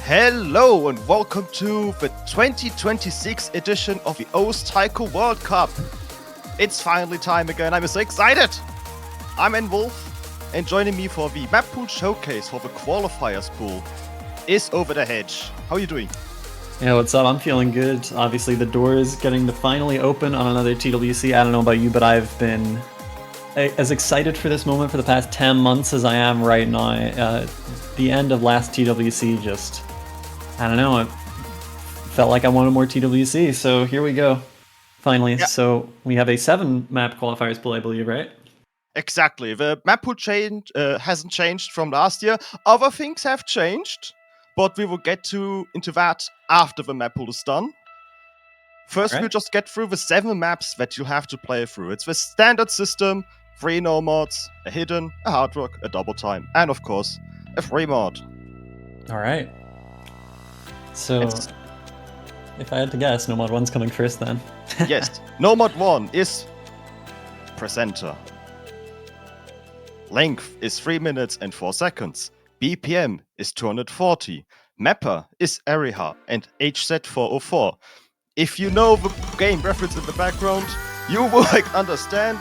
Hello and welcome to the 2026 edition of the O's Taiko World Cup. It's finally time again. I'm so excited. I'm Wolf, and joining me for the Mappool showcase for the Qualifiers pool is Over the Hedge. How are you doing? Yeah, what's up? I'm feeling good. Obviously, the door is getting to finally open on another TWC. I don't know about you, but I've been as excited for this moment for the past 10 months as I am right now. The end of last TWC just, I don't know, it felt like I wanted more TWC, so here we go. Finally. Yeah. So we have a 7-map qualifiers pool, I believe, right? Exactly. The map pool hasn't changed from last year. Other things have changed, but we will get into that after the map pool is done. First, we'll just get through the 7 maps that you have to play through. It's the standard system, 3 no mods, a hidden, a hard rock, a double time, and of course, a free mod. Alright. So, if I had to guess, no mod 1's coming first then. Yes, no mod 1 is Presenter. Length is 3 minutes and 4 seconds. BPM is 240. Mapper is Ariha and HZ 404. If you know the game reference in the background, you will understand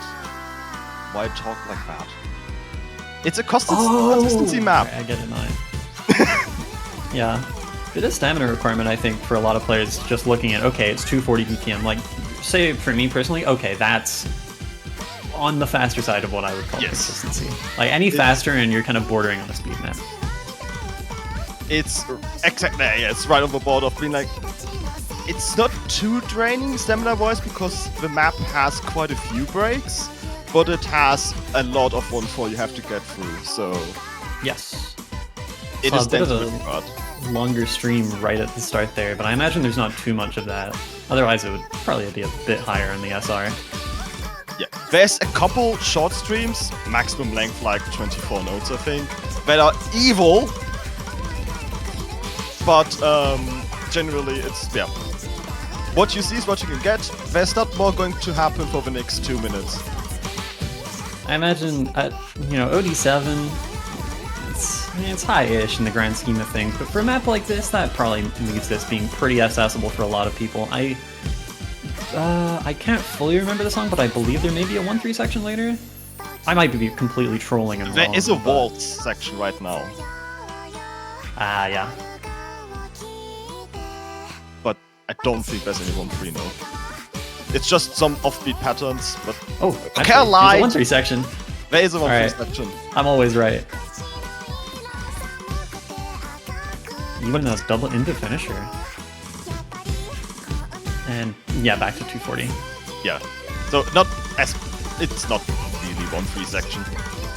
why I talk like that. It's a consistency map. I get it now. Yeah. It is stamina requirement, I think, for a lot of players just looking at, okay, it's 240 BPM. Like, say for me personally, okay, that's on the faster side of what I would call consistency. Like, any faster and you're kind of bordering on a speed map. It's exactly, yeah, it's right on the border of being like, it's not too draining stamina-wise because the map has quite a few breaks, but it has a lot of 1-4 you have to get through, so... Yes. It is definitely hard. Longer stream right at the start there, but I imagine there's not too much of that. Otherwise it would probably be a bit higher in the SR. Yeah, there's a couple short streams, maximum length like 24 notes I think, that are evil, but generally it's, yeah. What you see is what you can get. There's not more going to happen for the next 2 minutes. I imagine at, OD7, it's high-ish in the grand scheme of things, but for a map like this, that probably leaves this being pretty accessible for a lot of people. I can't fully remember the song, but I believe there may be a 1-3 section later. I might be completely trolling and There is a waltz section right now. Yeah. But I don't think there's any 1-3 no. It's just some offbeat patterns, but... Oh, okay, I lied! There's a 1-3 section. There is a 1-3 section. I'm always right. Even a double into finisher. And yeah, back to 240. Yeah. So it's not really 1-3 section.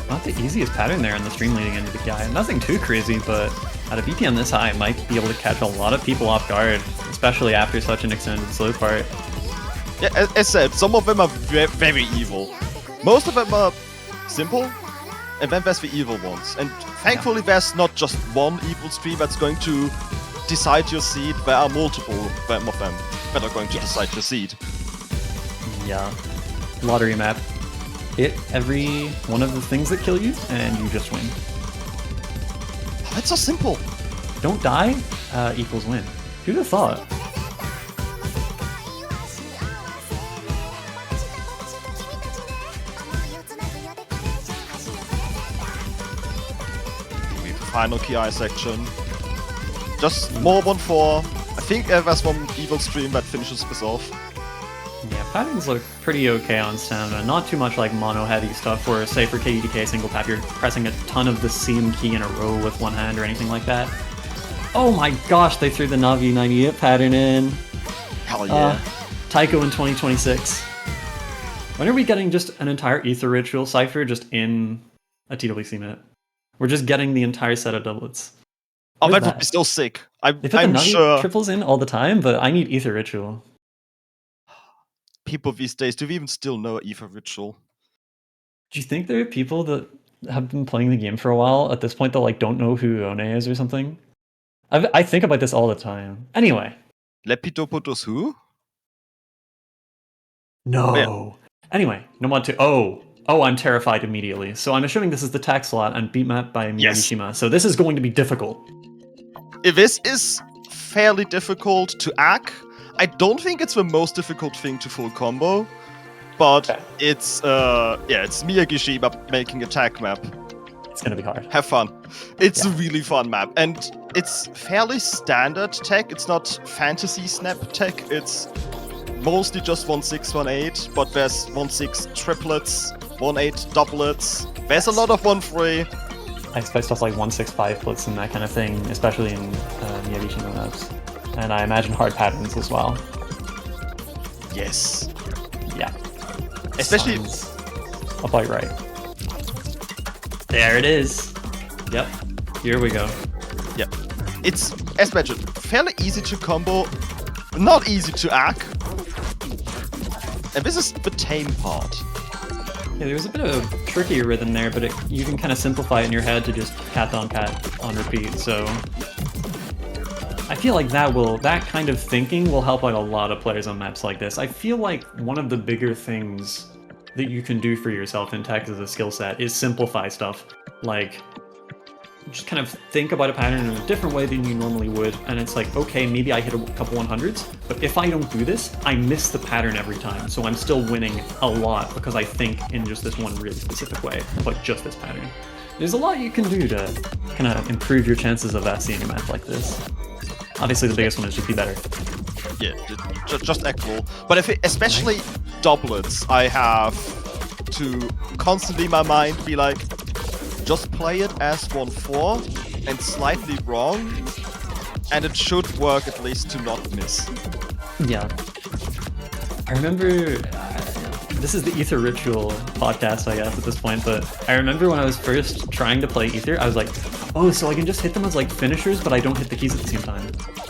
Not the easiest pattern there in the stream leading into the guy. Nothing too crazy, but at a BPM this high, might be able to catch a lot of people off guard, especially after such an extended slow part. Yeah, as I said, some of them are very evil. Most of them are simple, and then there's the evil ones. And thankfully there's not just one evil stream that's going to decide your seed. There are multiple of them that are going to decide your seed. Yeah. Lottery map. Hit every one of the things that kill you, and you just win. Oh, that's so simple. Don't die equals win. Who'd have thought? Final KI section. Just more 1-4. I think there's one evil stream that finishes this off. Yeah, patterns look pretty okay on stamina. Not too much like mono-heavy stuff where, say for KEDK single tap, you're pressing a ton of the same key in a row with one hand or anything like that. Oh my gosh, they threw the Navi 98 pattern in. Hell yeah. Taiko in 2026. When are we getting just an entire Ether Ritual cipher just in a TWC minute? We're just getting the entire set of doublets. Oh, that would be still sick. I'm sure triples in all the time, but I need Ether Ritual. People these days, do we even still know Ether Ritual? Do you think there are people that have been playing the game for a while at this point that like don't know who One is or something? I think about this all the time. Anyway. Lepidopodos who? No. Oh, yeah. Anyway, no mod 2. Oh, I'm terrified immediately. So I'm assuming this is the tag slot and beat map by Miyagishima. Yes. So this is going to be difficult. This is fairly difficult to hack. I don't think it's the most difficult thing to full combo, but it's Miyagi-Shiba making a tech map. It's gonna be hard. Have fun. It's a really fun map, and it's fairly standard tech. It's not fantasy snap tech. It's mostly just 1-6, 1-8, but there's 1-6 triplets, 1-8 doublets. There's a lot of 1-3. I expect stuff like 1-6-5 splits and that kind of thing, especially in Miyagi-Shiba maps. And I imagine hard patterns as well. Yes. Yeah. Especially about right. There it is. Yep. Here we go. Yep. It's, as mentioned, fairly easy to combo, not easy to hack. And this is the tame part. Yeah, there's a bit of a trickier rhythm there, but you can kind of simplify it in your head to just cat on cat on repeat, so... I feel like that kind of thinking will help out a lot of players on maps like this. I feel like one of the bigger things that you can do for yourself in tech as a skill set is simplify stuff. Like, just kind of think about a pattern in a different way than you normally would, and it's like, okay, maybe I hit a couple 100s, but if I don't do this, I miss the pattern every time, so I'm still winning a lot because I think in just this one really specific way about just this pattern. There's a lot you can do to kind of improve your chances of seeing a map like this. Obviously, the biggest one is just be better. Yeah, just act cool. But if especially doublets, I have to constantly in my mind be like, just play it as 1-4 and slightly wrong, and it should work at least to not miss. Yeah. I remember, this is the Ether Ritual podcast, I guess, at this point, but I remember when I was first trying to play Ether, I was like, oh, so I can just hit them as like finishers, but I don't hit the keys at the same time.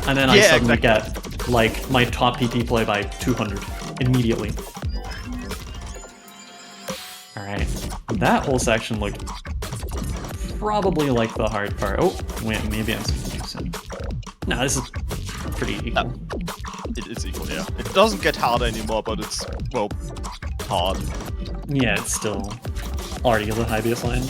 And then I suddenly get like my top PP play by 200 immediately. Alright, that whole section looked probably like the hard part. Oh, wait, maybe I'm speaking too soon. No, this is pretty equal. It's equal, yeah. It doesn't get hard anymore, but it's, well, hard. Yeah, it's still already a high baseline.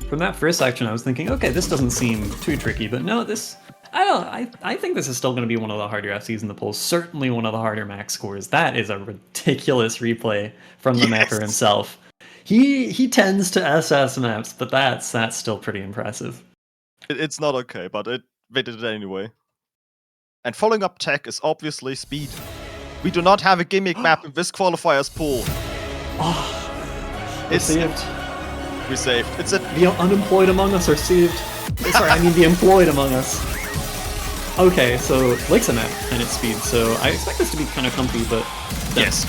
From that first section, I was thinking, okay, this doesn't seem too tricky, but no, this... I think this is still going to be one of the harder FCs in the polls. Certainly one of the harder max scores. That is a ridiculous replay from the mapper himself. He tends to SS maps, but that's still pretty impressive. It's not okay, but they did it anyway. And following up tech is obviously speed. We do not have a gimmick map in this qualifiers pool. Oh, it's saved. We saved. It's the unemployed among us are saved. Sorry, I mean the employed among us. Okay, so Lake's a map and its speed, so I expect this to be kind of comfy, but... Yes.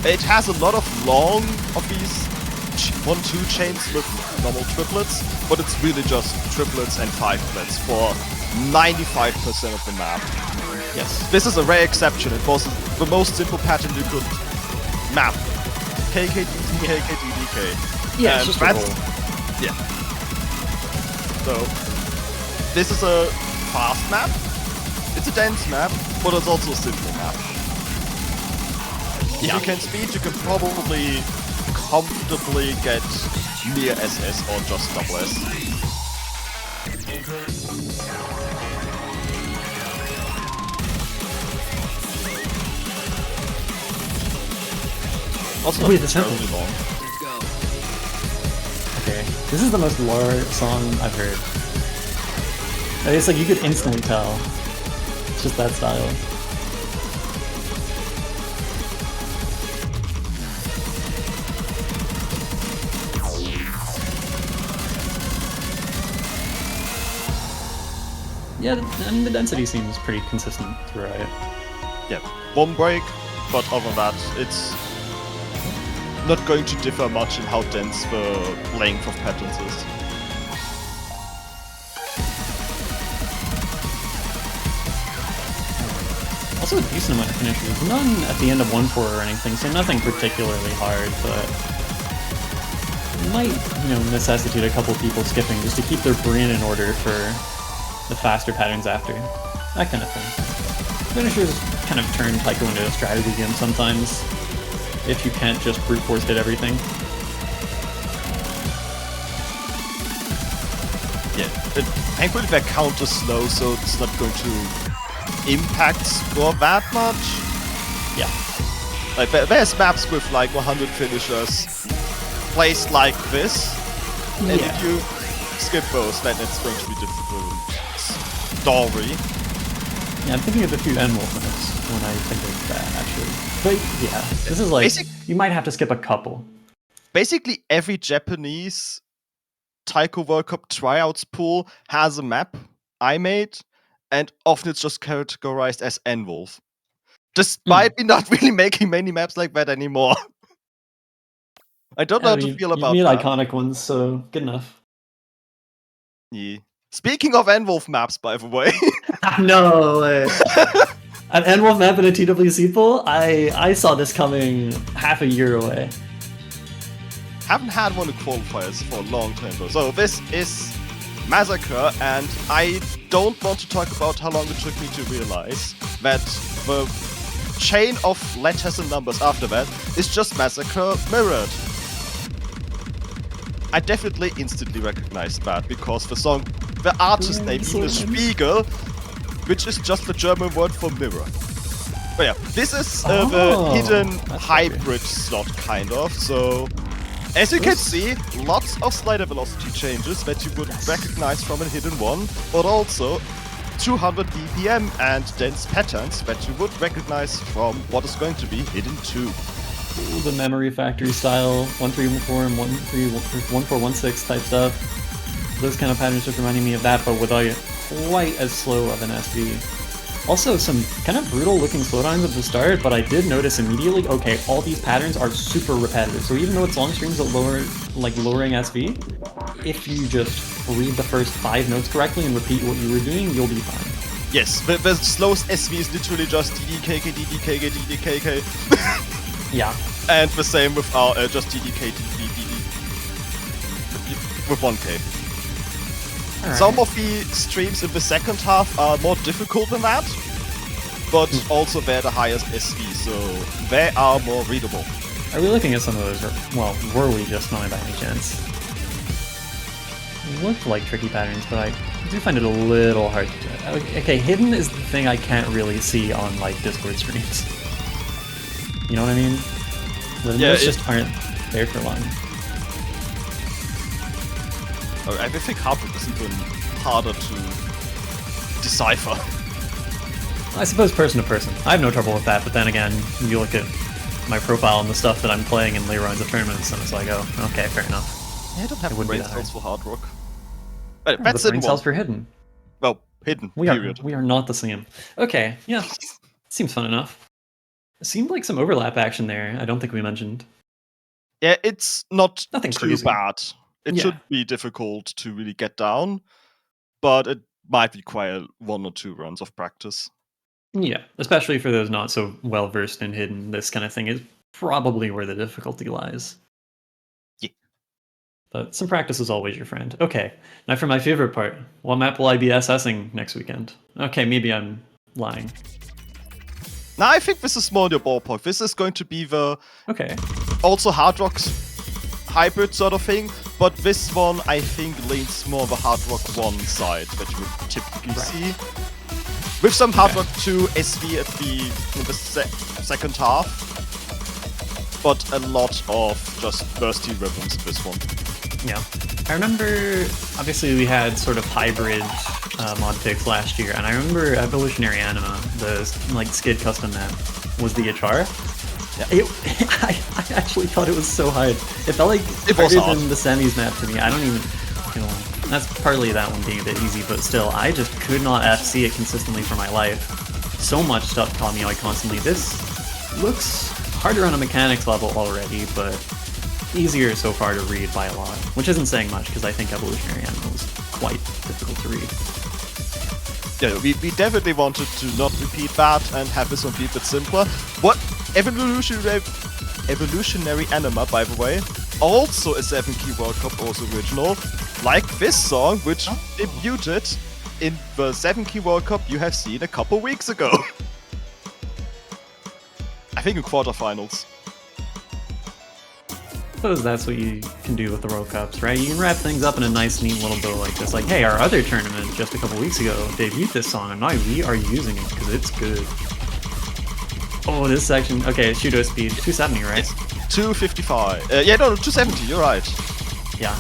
It has a lot of long of these 1-2 chains with normal triplets, but it's really just triplets and 5-plets for 95% of the map. Yes. This is a rare exception. It was the most simple pattern you could map. KK, DD, KK, DD, K. Yeah, it's just a roll. Yeah. So, this is a fast map. It's a dense map, but it's also a simple map. If you can speed, you can probably comfortably get near SS or just double S. Also, wait, this happened. Really long. Okay, this is the most lore song I've heard. It's like you could instantly tell. It's just that style. Yeah, and the density seems pretty consistent throughout it. Yeah, one break, but other than that, it's not going to differ much in how dense the length of patterns is. Also a decent amount of finishers. None at the end of 1-4 or anything, so nothing particularly hard, but might, necessitate a couple people skipping just to keep their brain in order for the faster patterns after. That kind of thing. Finishers kind of turn taiko into a strategy game sometimes, if you can't just brute force hit everything. Thankfully they're counter slow, so it's not going to impact score that much. Yeah. Like there's maps with like 100 finishers placed like this, and if you skip those, then it's going to be difficult story. Yeah, I'm thinking of a few N-Wolf maps when I think of that, actually. But yeah, this is like, you might have to skip a couple. Basically every Japanese Taiko World Cup tryouts pool has a map I made, and often it's just categorized as N-Wolf. Despite me not really making many maps like that anymore. I don't know how to feel about that. You that. made iconic ones, so good enough. Yeah. Speaking of N-Wolf maps, by the way. No way. An N-Wolf map in a TWC pool? I saw this coming half a year away. Haven't had one in Qualifiers for a long time though. So this is Massacre, and I don't want to talk about how long it took me to realize that the chain of letters and numbers after that is just Massacre mirrored. I definitely instantly recognized that because the artist name is Spiegel, which is just the German word for mirror. But yeah, this is the hidden hybrid slot kind of, so as you can see, lots of slider velocity changes that you would recognize from a hidden one, but also 200 BPM and dense patterns that you would recognize from what is going to be hidden 2. Ooh, the memory factory style 1314 and 1416 type stuff. Those kind of patterns just reminding me of that, but without quite as slow of an SV. Also, some kind of brutal looking slowdowns at the start, but I did notice immediately, okay, all these patterns are super repetitive. So even though it's long strings that lowering SV, if you just read the first 5 notes correctly and repeat what you were doing, you'll be fine. Yes, the slowest SV is literally just DDKK, DDKK, DDKK. Yeah. And the same with our just DDK, DDD with 1K. Right. Some of the streams in the second half are more difficult than that, but also they're the highest SV, so they are more readable. Are we looking at some of those? Well, were we just not by any chance? Looked like tricky patterns, but I do find it a little hard to do. Okay, hidden is the thing I can't really see on like Discord streams. You know what I mean? The notes just aren't there for long. I think hardwood is even harder to decipher. I suppose person to person. I have no trouble with that, but then again, you look at my profile and the stuff that I'm playing in later runs of tournaments, and it's like, oh, okay, fair enough. Yeah, I don't have brain cells for hard rock. But yeah, that's brain cells for hidden. Well, hidden, period. We are not the same. Okay, yeah. Seems fun enough. It seemed like some overlap action there. I don't think we mentioned. Yeah, it's not Nothing too crazy. bad. It should be difficult to really get down, but it might require 1 or 2 runs of practice. Yeah, especially for those not so well versed in hidden, this kind of thing is probably where the difficulty lies. Yeah. But some practice is always your friend. Okay, now for my favorite part. What map will I be SSing next weekend? Okay, maybe I'm lying. Now I think this is more in your ballpark. This is going to be the also hard rock hybrid sort of thing, but this one I think leans more on the hard rock 1 side that you would typically see. With some hard rock 2 SV at in the second half, but a lot of just bursty ribbons in this one. Yeah. I remember, obviously we had sort of hybrid mod picks last year, and I remember Evolutionary Anima, the Skid custom map, was the HR. Yeah. I actually thought it was so hard. It felt like harder than the semis map to me. I don't even... that's partly that one being a bit easy, but still, I just could not FC it consistently for my life. So much stuff caught me out constantly. This looks harder on a mechanics level already, but easier so far to read by a lot, which isn't saying much because I think Evolutionary Animal was quite difficult to read. Yeah, we definitely wanted to not repeat that and have this one be a bit simpler. What Evolutionary Anima, by the way, also a 7-key World Cup, also original, like this song, which debuted in the 7-key World Cup you have seen a couple weeks ago. I think in quarterfinals. suppose that's what you can do with the World Cups, right? You can wrap things up in a nice, neat little bow like this. Like, hey, our other tournament just a couple weeks ago debuted this song, and now we are using it because it's good. Oh, this section. Okay, Shudo speed 270, right? It's 255. Yeah, no, 270. You're right. Yeah.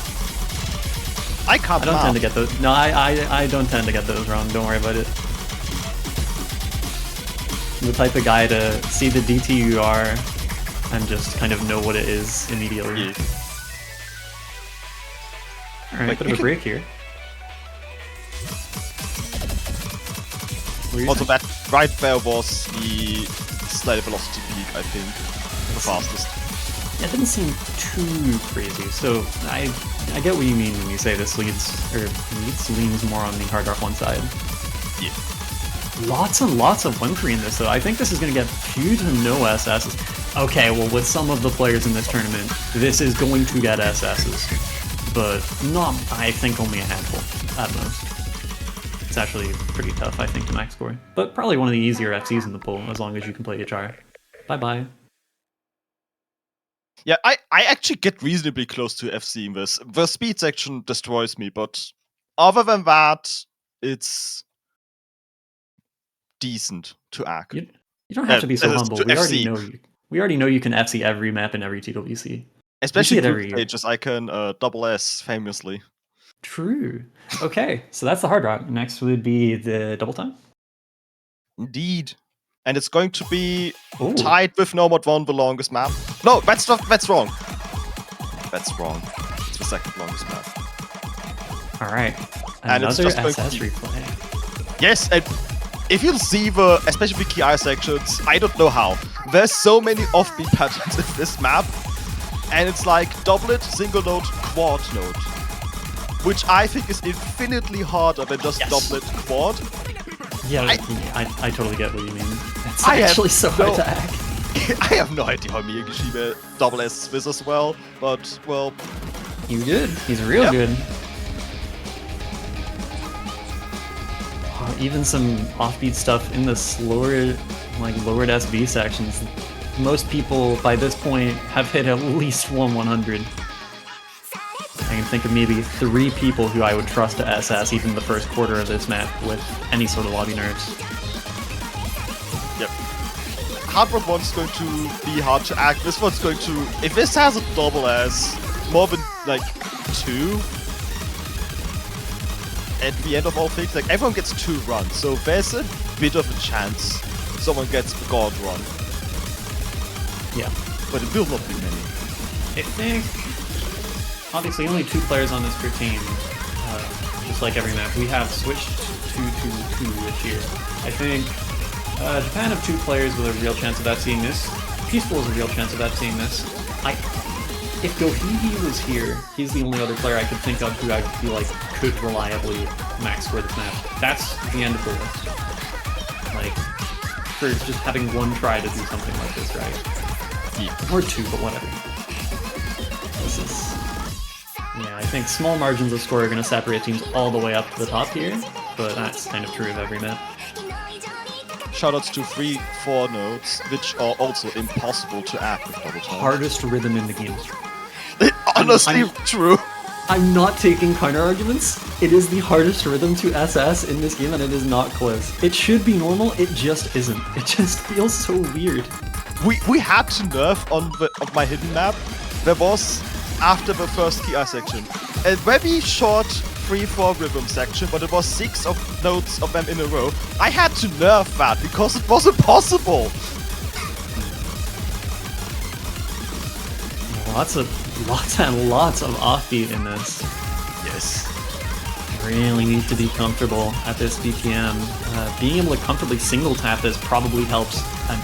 I can't. I don't tend to get those. No, I don't tend to get those wrong. Don't worry about it. I'm the type of guy to see the DTUR and just kind of know what it is immediately. Yeah. Alright, Like, bit of a break here. Also, that right there was the slider velocity peak, I think. The fastest. Yeah, it didn't seem too crazy, so I get what you mean when you say this leans more on the hard rock one side. Yeah. Lots and lots of 1-3 in this, though. I think this is going to get few to no SSs. Okay, well, with some of the players in this tournament, this is going to get SSs. But not, I think, only a handful at most. It's actually pretty tough, I think, to max score. But probably one of the easier FCs in the pool, as long as you can play HR. Bye-bye. Yeah, I actually get reasonably close to FC in this. The speed section destroys me, but other than that, it's decent to act. You don't have to be so humble. We FC. already know you can FC every map in every TWC. Especially group stages, I can double S famously. True. Okay, so that's the hard rock. Next would be the double time. Indeed. And it's going to be tied with No Mod 1, the longest map. No, that's wrong. That's wrong. It's the second longest map. Alright. And it's just going SS to be... replay. Yes, and if you'll see the, especially the KI sections, I don't know how. There's so many offbeat patterns in this map. And it's like doublet, single note, quad note. Which I think is infinitely harder than just doublet, quad. Yeah, I totally get what you mean. It's actually so hard to hack. I have no idea how Miyagishima double S this as well, but, well... He's good. He's real good. Even some offbeat stuff in the slower, like, lowered SB sections. Most people, by this point, have hit at least 100. I can think of maybe 3 people who I would trust to SS even the first quarter of this map with any sort of lobby nerves. Yep. Hard Rock 1's going to be hard to act. This one's going to... If this has a double S, more than, like, 2, at the end of all things, like, everyone gets 2 runs, so there's a bit of a chance someone gets the God run. Yeah. But it will not be many. I think... Obviously, only 2 players on this per team, just like every map. We have switched to 2 this year. I think Japan have 2 players with a real chance of FCing this. Peaceful has a real chance of FCing this. If Gohihi was here, he's the only other player I could think of who I feel like could reliably max score this map. That's the end of the list. Like, for just having 1 try to do something like this, right? Yeah. Or 2, but whatever. This is... Yeah, I think small margins of score are going to separate teams all the way up to the top here, but that's kind of true of every map. Shoutouts to 3-4 notes, which are also impossible to act with double time. Hardest rhythm in the game. Honestly, true. I'm not taking counter arguments. It is the hardest rhythm to SS in this game, and it is not close. It should be normal, it just isn't. It just feels so weird. We had to nerf on my hidden map. There was, after the first KI section, a very short 3-4 rhythm section, but it was 6 notes of them in a row. I had to nerf that because it was impossible. Lots and lots of offbeat in this. Yes. Really need to be comfortable at this BPM. Being able to comfortably single tap this probably helps an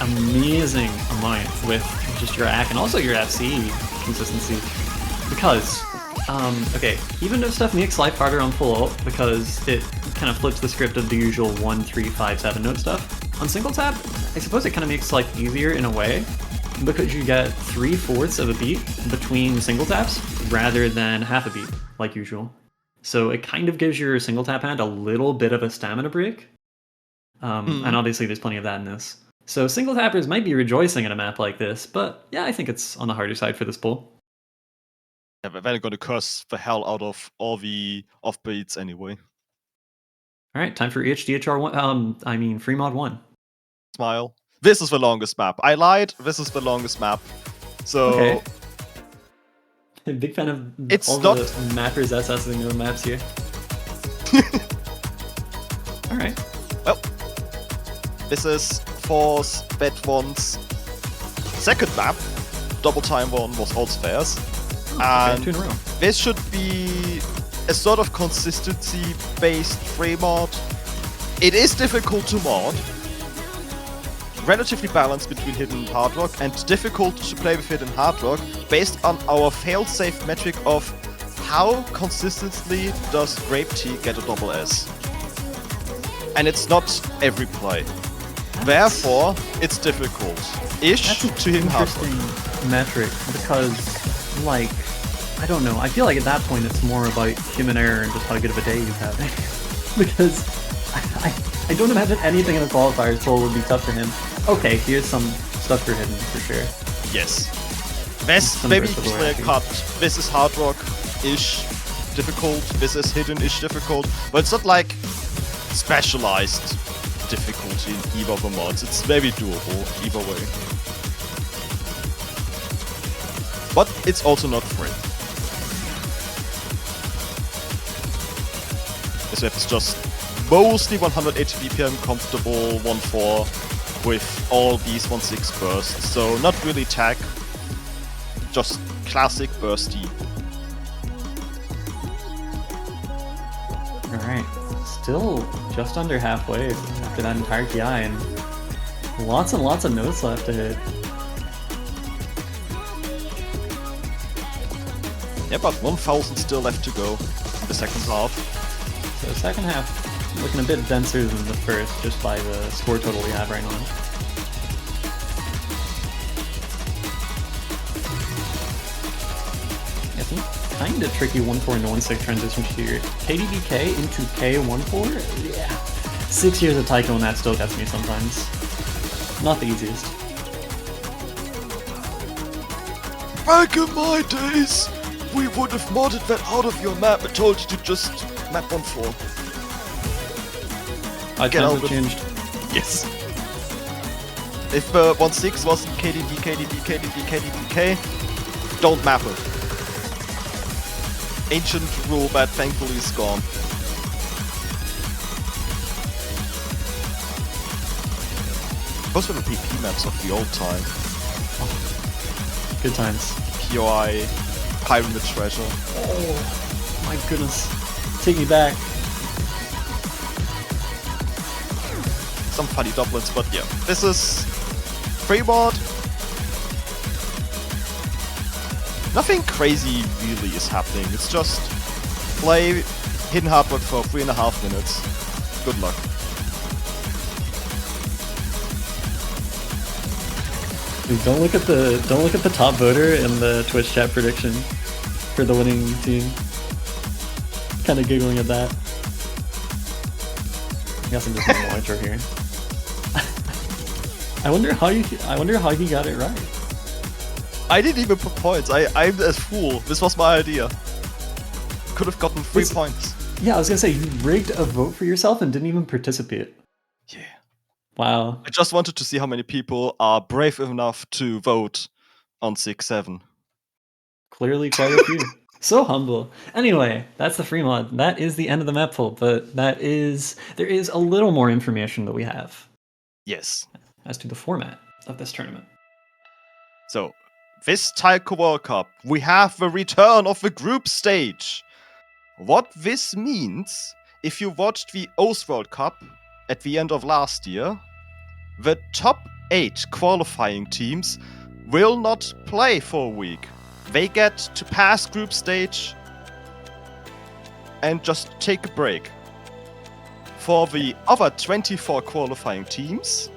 amazing amount with just your AC and also your FC consistency. Because, okay, even if stuff makes life harder on full ult, because it kind of flips the script of the usual 1, 3, 5, 7 note stuff, on single tap, I suppose it kind of makes life easier in a way, because you get 3/4 of a beat between single taps rather than half a beat, like usual. So it kind of gives your single tap hand a little bit of a stamina break. And obviously there's plenty of that in this. So single tappers might be rejoicing in a map like this, but yeah, I think it's on the harder side for this pull. Yeah, but they're gonna curse the hell out of all the offbeats anyway. All right, time for EHDHR 1. Free mod 1. Smile. This is the longest map. I lied. This is the longest map. So Okay. Big fan of It's all not- the mappers SSing the maps here. All right. well, this is Force Bet One's second map. Double Time one was also theirs. Okay, And 2 in a row. this should be a sort of consistency-based free mod. It is difficult to mod. Relatively balanced between hidden and hard rock, and difficult to play with hidden hard rock based on our fail-safe metric of how consistently does Grape Tea get a double S. And it's not every play. Therefore, it's difficult-ish That's an to hidden hard rock. interesting metric because, like, I don't know. I feel like at that point it's more about human error and just how good of a day he's having. Because I don't imagine anything in the qualifiers pool would be tough for him. Okay, here's some stuff for hidden for sure. Yes. This Some maybe versatile clear acting. cut. This is hard rock-ish difficult. This is hidden-ish difficult. But it's not like specialized difficulty in either of the mods. It's very doable either way. But it's also not free. This map is just mostly 180 BPM comfortable 1.4 with all these 1.6 bursts. So not really tech, just classic bursty. Alright, still just under halfway after that entire TI and lots and lots of notes left to hit. Yeah, but 1,000 still left to go in the second half. So second half looking a bit denser than the first just by the score total we have right now. I think kind of tricky 1.4 into 1.6 transition here. KDBK into K1.4? Yeah. 6 years of taiko and that still gets me sometimes. Not the easiest. Back in my days, we would have modded that out of your map and told you to just map 1.4. I Get times over- have changed. Yes. If 1.6 wasn't KDB, don't map it. Ancient rule that thankfully is gone. Those were the PP maps of the old time. Good times. POI, Pyramid Treasure. Oh my goodness. Take me back. Some funny doublets, but yeah. This is free mod. Nothing crazy really is happening. It's just play hidden hard rock for 3.5 minutes. Good luck. Dude, don't look at the top voter in the Twitch chat prediction for the winning team. Kind of giggling at that. I guess I'm just normal intro here. I wonder how he got it right. I didn't even put points. I'm a fool. This was my idea. Could have gotten 3 This- points. Yeah, I was gonna say you rigged a vote for yourself and didn't even participate. Yeah. Wow. I just wanted to see how many people are brave enough to vote on 6-7. Clearly quite a few. So humble. Anyway, that's the free mod. That is the end of the map pool, but there is a little more information that we have Yes. as to the format of this tournament. So, this Taiko World Cup, we have the return of the group stage. What this means, if you watched the Oath World Cup at the end of last year, the top 8 qualifying teams will not play for a week. They get to pass group stage and just take a break. For the other 24 qualifying teams,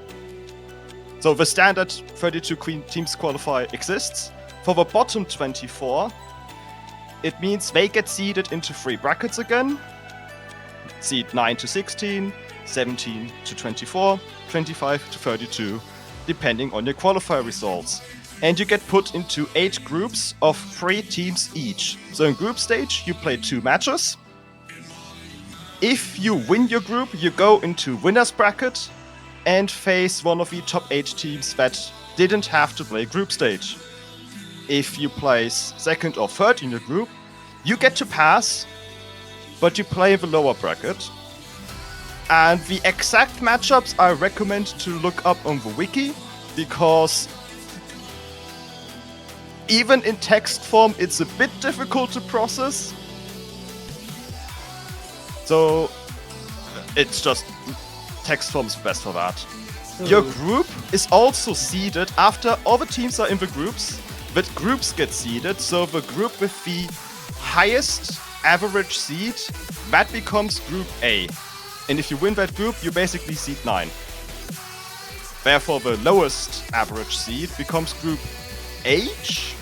so the standard 32 teams qualify exists. For the bottom 24, it means they get seeded into 3 brackets again. Seed 9 to 16, 17 to 24, 25 to 32, depending on your qualifier results. and you get put into 8 groups of 3 teams each. So in group stage, you play 2 matches. If you win your group, you go into winner's bracket and face one of the top 8 teams that didn't have to play group stage. If you place 2nd or 3rd in your group, you get to pass, but you play the lower bracket. And the exact matchups I recommend to look up on the wiki, because even in text form, it's a bit difficult to process. So it's just text form is best for that. Your group is also seeded after all the teams are in the groups. But groups get seeded, so the group with the highest average seed, that becomes Group A. And if you win that group, you basically seed 9. Therefore, the lowest average seed becomes Group H,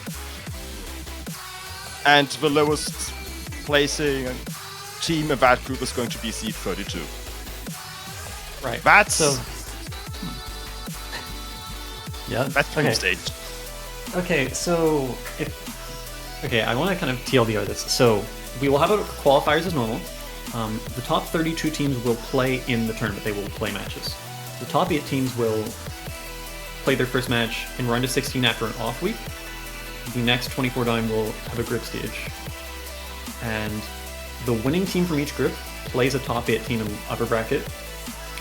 and the lowest placing team in that group is going to be seed 32. Right. That's so. Yeah. That's group stage. Okay, so I want to kind of TLDR this. So we will have qualifiers as normal. The top 32 teams will play in the tournament. They will play matches. The top 8 teams will play their first match in round of 16 after an off week. The next 24 down will have a group stage. And the winning team from each group plays a top 8 team in upper bracket.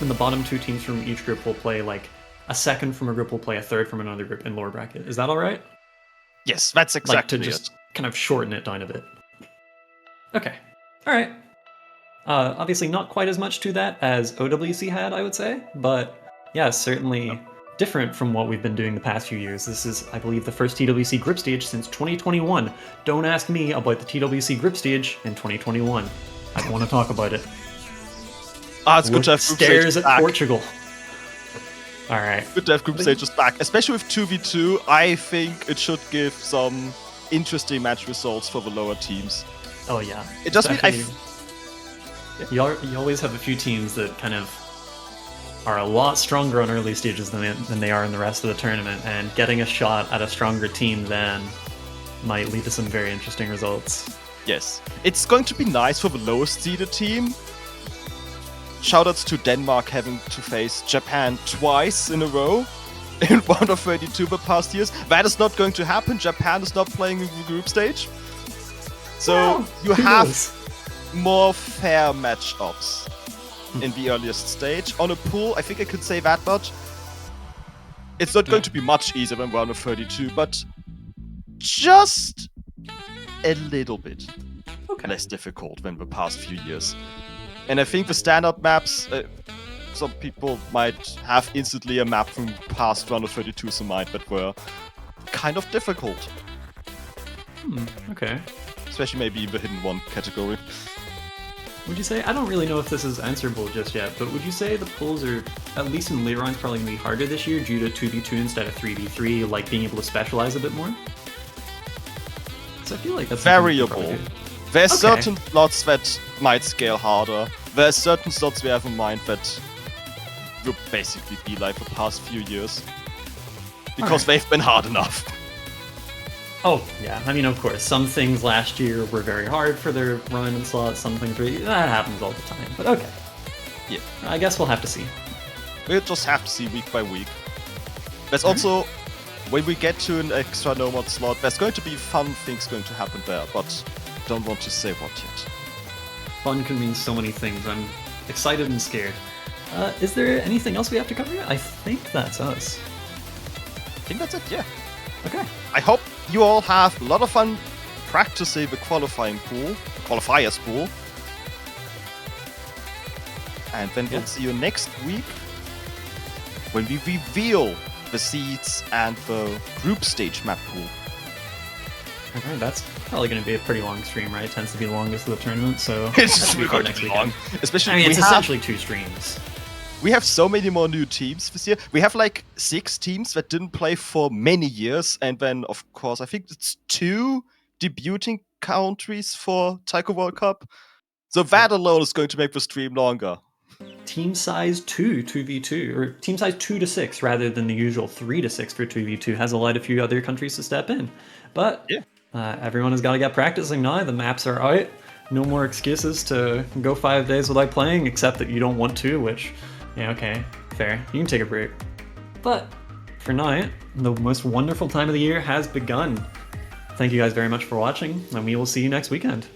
And the bottom 2 teams from each group will play like a second from a group will play a third from another group in lower bracket. Is that all right? Yes, that's exactly like to just kind of shorten it down a bit. Okay. All right. Obviously not quite as much to that as OWC had, I would say, but yeah, certainly different from what we've been doing the past few years. This is, I believe, the first TWC group stage since 2021. Don't ask me about the TWC group stage in 2021. I don't want to talk about it. It's good to have group stares stage at back. Portugal. All right. Good to have group stages back, especially with 2v2. I think it should give some interesting match results for the lower teams. Oh yeah. It just means you always have a few teams that kind of are a lot stronger on early stages than they are in the rest of the tournament, and getting a shot at a stronger team then might lead to some very interesting results. Yes. It's going to be nice for the lowest seeded team. Shoutouts to Denmark having to face Japan twice in a row in round of 32 the past years. That is not going to happen. Japan is not playing in the group stage. So you have more fair matchups in the earliest stage. On a pool, I think I could say that much. It's not going to be much easier than round of 32, but just a little bit less difficult than the past few years. And I think the standard maps, some people might have instantly a map from past round of 32s in mind that were kind of difficult. Okay. Especially maybe in the hidden one category. Would you say, I don't really know if this is answerable just yet, but would you say the pools are, at least in later rounds, probably going to be harder this year due to 2v2 instead of 3v3, like being able to specialize a bit more? Because I feel like that's variable. There's certain slots that might scale harder. There's certain slots we have in mind that will basically be like the past few years. Because they've been hard enough. Oh, yeah. I mean, of course, some things last year were very hard for their run and slots, some things that happens all the time, but okay. Yeah. I guess we'll have to see. We'll just have to see week by week. There's also, when we get to an extra nomad slot, there's going to be fun things going to happen there, but don't want to say what yet. Fun can mean so many things. I'm excited and scared. Is there anything else we have to cover? I think that's us. I think that's it, yeah. Okay. I hope you all have a lot of fun practicing the qualifiers pool. And then we'll see you next week when we reveal the seeds and the group stage map pool. Alright, that's probably going to be a pretty long stream, right? It tends to be the longest of the tournament, so it's going to be long. Especially, I mean, it's essentially 2 streams. We have so many more new teams this year. We have like 6 teams that didn't play for many years, and then of course I think it's 2 debuting countries for Taiko World Cup. So that alone is going to make the stream longer. team size 2v2, or team size 2 to 6 rather than the usual 3 to 6 for 2v2 has allowed a few other countries to step in. But everyone has got to get practicing now. The maps are out. No more excuses to go 5 days without playing, except that you don't want to, which, yeah, okay, fair. You can take a break. But for now, the most wonderful time of the year has begun. Thank you guys very much for watching, and we will see you next weekend.